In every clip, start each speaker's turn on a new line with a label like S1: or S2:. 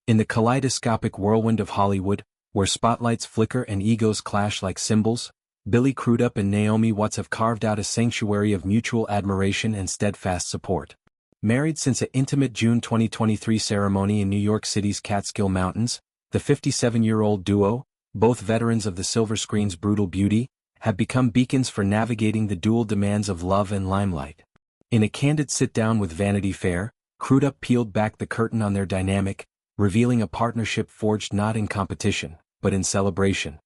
S1: In the kaleidoscopic whirlwind of Hollywood, where spotlights flicker and egos clash like cymbals, Billy Crudup and Naomi Watts have carved out a sanctuary of mutual admiration and steadfast support. Married since an intimate June 2023 ceremony in New York City's Catskill Mountains, the 57-year-old duo, both veterans of the silver screen's brutal beauty, have become beacons for navigating the dual demands of love and limelight. In a candid sit-down with Vanity Fair, Crudup peeled back the curtain on their dynamic, revealing a partnership forged not in competition, but in celebration.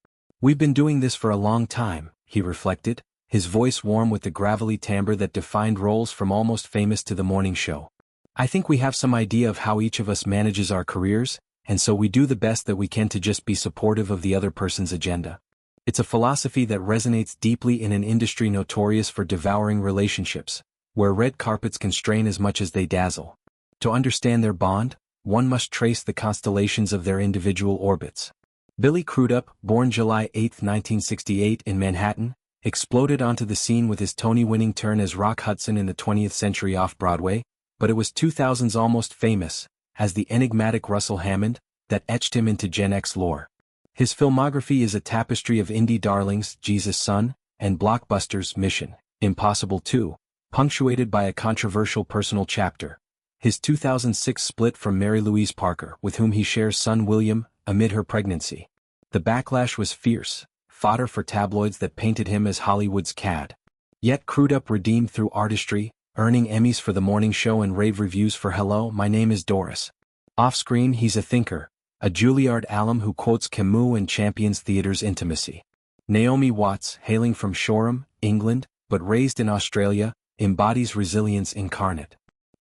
S1: "We've been doing this for a long time," he reflected, his voice warm with the gravelly timbre that defined roles from Almost Famous to The Morning Show. "I think we have some idea of how each of us manages our careers, and so we do the best that we can to just be supportive of the other person's agenda. It's a philosophy that resonates deeply in an industry notorious for devouring relationships, where red carpets can strain as much as they dazzle. To understand their bond, one must trace the constellations of their individual orbits." Billy Crudup, born July 8, 1968 in Manhattan, exploded onto the scene with his Tony-winning turn as Rock Hudson in the 20th Century off-Broadway, but it was 2000's Almost Famous, as the enigmatic Russell Hammond, that etched him into Gen X lore. His filmography is a tapestry of indie darlings, Jesus' Son, and blockbusters, Mission Impossible 2, punctuated by a controversial personal chapter: his 2006 split from Mary Louise Parker, with whom he shares son William, amid her pregnancy. The backlash was fierce, fodder for tabloids that painted him as Hollywood's cad. Yet Crudup redeemed through artistry, earning Emmys for The Morning Show and rave reviews for Hello, My Name is Doris. Off-screen he's a thinker, a Juilliard alum who quotes Camus and champions theater's intimacy. Naomi Watts, hailing from Shoreham, England, but raised in Australia, embodies resilience incarnate.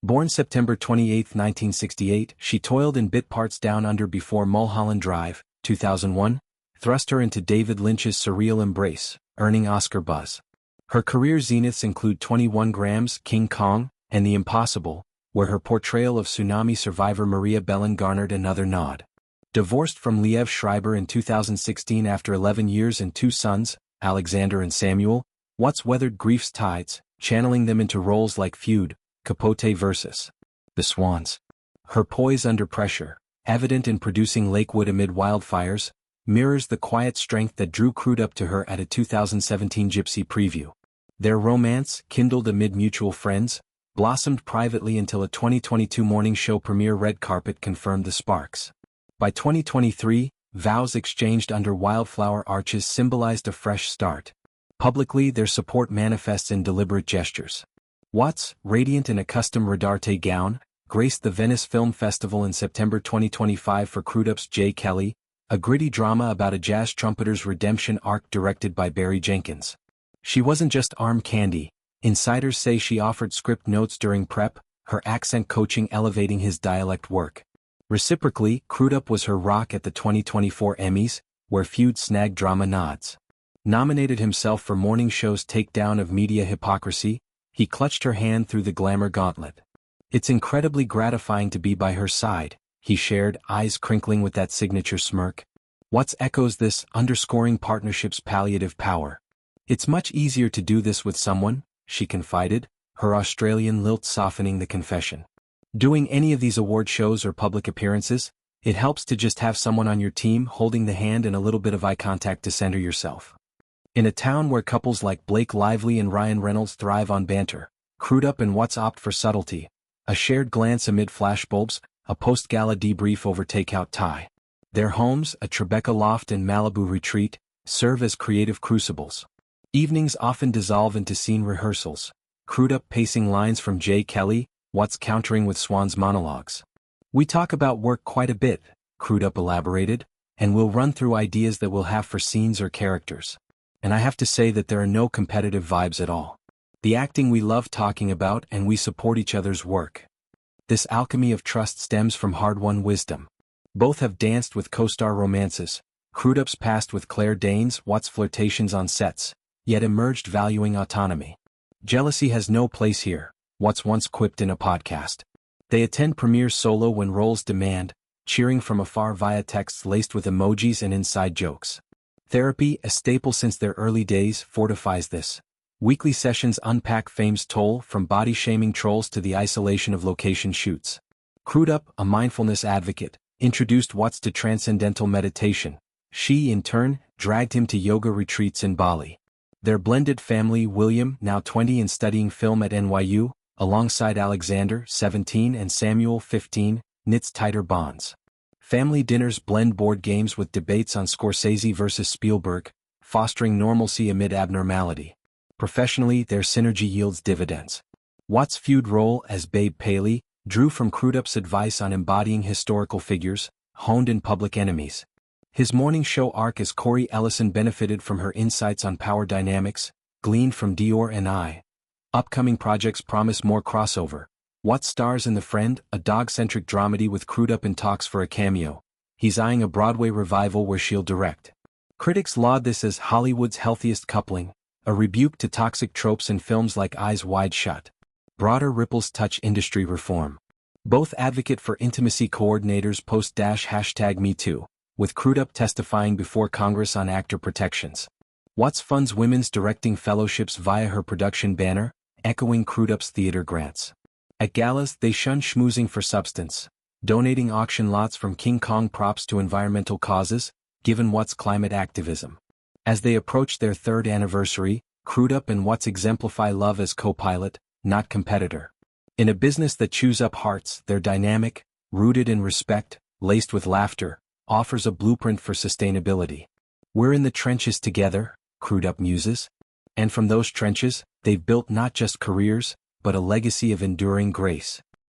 S1: Born September 28, 1968, she toiled in bit parts down under before Mulholland Drive, 2001, thrust her into David Lynch's surreal embrace, earning Oscar buzz. Her career zeniths include 21 Grams, King Kong, and The Impossible, where her portrayal of tsunami survivor Maria Belén garnered another nod. Divorced from Liev Schreiber in 2016 after 11 years and 2 sons, Alexander and Samuel, Watts weathered grief's tides, channeling them into roles like Feud, Capote vs. The Swans. Her poise under pressure, evident in producing Lakewood amid wildfires, mirrors the quiet strength that drew Crudup to her at a 2017 Gypsy preview. Their romance, kindled amid mutual friends, blossomed privately until a 2022 Morning Show premiere red carpet confirmed the sparks. By 2023, vows exchanged under wildflower arches symbolized a fresh start. Publicly, their support manifests in deliberate gestures. Watts, radiant in a custom Rodarte gown, graced the Venice Film Festival in September 2025 for Crudup's J. Kelly, a gritty drama about a jazz trumpeter's redemption arc directed by Barry Jenkins. She wasn't just arm candy. Insiders say she offered script notes during prep, her accent coaching elevating his dialect work. Reciprocally, Crudup was her rock at the 2024 Emmys, where Feud snagged drama nods. Nominated himself for Morning Show's takedown of media hypocrisy, he clutched her hand through the glamour gauntlet. "It's incredibly gratifying to be by her side," he shared, eyes crinkling with that signature smirk. Watts echoes this, underscoring partnership's palliative power. "It's much easier to do this with someone," she confided, her Australian lilt softening the confession. "Doing any of these award shows or public appearances, it helps to just have someone on your team holding the hand and a little bit of eye contact to center yourself." In a town where couples like Blake Lively and Ryan Reynolds thrive on banter, Crudup and Watts opt for subtlety, a shared glance amid flashbulbs, a post-gala debrief over takeout tie. Their homes, a Tribeca loft and Malibu retreat, serve as creative crucibles. Evenings often dissolve into scene rehearsals, Crudup pacing lines from J. Kelly, Watts countering with Swans monologues. "We talk about work quite a bit," Crudup elaborated, "and we'll run through ideas that we'll have for scenes or characters. And I have to say that there are no competitive vibes at all. The acting we love talking about and we support each other's work. This alchemy of trust stems from hard-won wisdom." Both have danced with co-star romances, Crudup's past with Claire Danes, Watts' flirtations on sets, yet emerged valuing autonomy. "Jealousy has no place here," Watts once quipped in a podcast. They attend premieres solo when roles demand, cheering from afar via texts laced with emojis and inside jokes. Therapy, a staple since their early days, fortifies this. Weekly sessions unpack fame's toll, from body-shaming trolls to the isolation of location shoots. Crudup, a mindfulness advocate, introduced Watts to transcendental meditation. She, in turn, dragged him to yoga retreats in Bali. Their blended family, William, now 20 and studying film at NYU, alongside Alexander, 17, and Samuel, 15, knits tighter bonds. Family dinners blend board games with debates on Scorsese versus Spielberg, fostering normalcy amid abnormality. Professionally, their synergy yields dividends. Watts' Feud role as Babe Paley drew from Crudup's advice on embodying historical figures, honed in Public Enemies. His morning show arc as Corey Ellison benefited from her insights on power dynamics, gleaned from Dior and I. Upcoming projects promise more crossover. Watts stars in The Friend, a dog-centric dramedy with Crudup in talks for a cameo. He's eyeing a Broadway revival where she'll direct. Critics laud this as Hollywood's healthiest coupling, a rebuke to toxic tropes in films like Eyes Wide Shut. Broader ripples touch industry reform. Both advocate for intimacy coordinators post-#MeToo, with Crudup testifying before Congress on actor protections. Watts funds women's directing fellowships via her production banner, echoing Crudup's theater grants. At galas, they shun schmoozing for substance, donating auction lots from King Kong props to environmental causes, given Watts' climate activism. As they approach their third anniversary, Crudup and Watts exemplify love as co-pilot, not competitor. In a business that chews up hearts, their dynamic, rooted in respect, laced with laughter, offers a blueprint for sustainability. We're in the trenches together, Crudup muses. And from those trenches, they've built not just careers, but a legacy of enduring grace.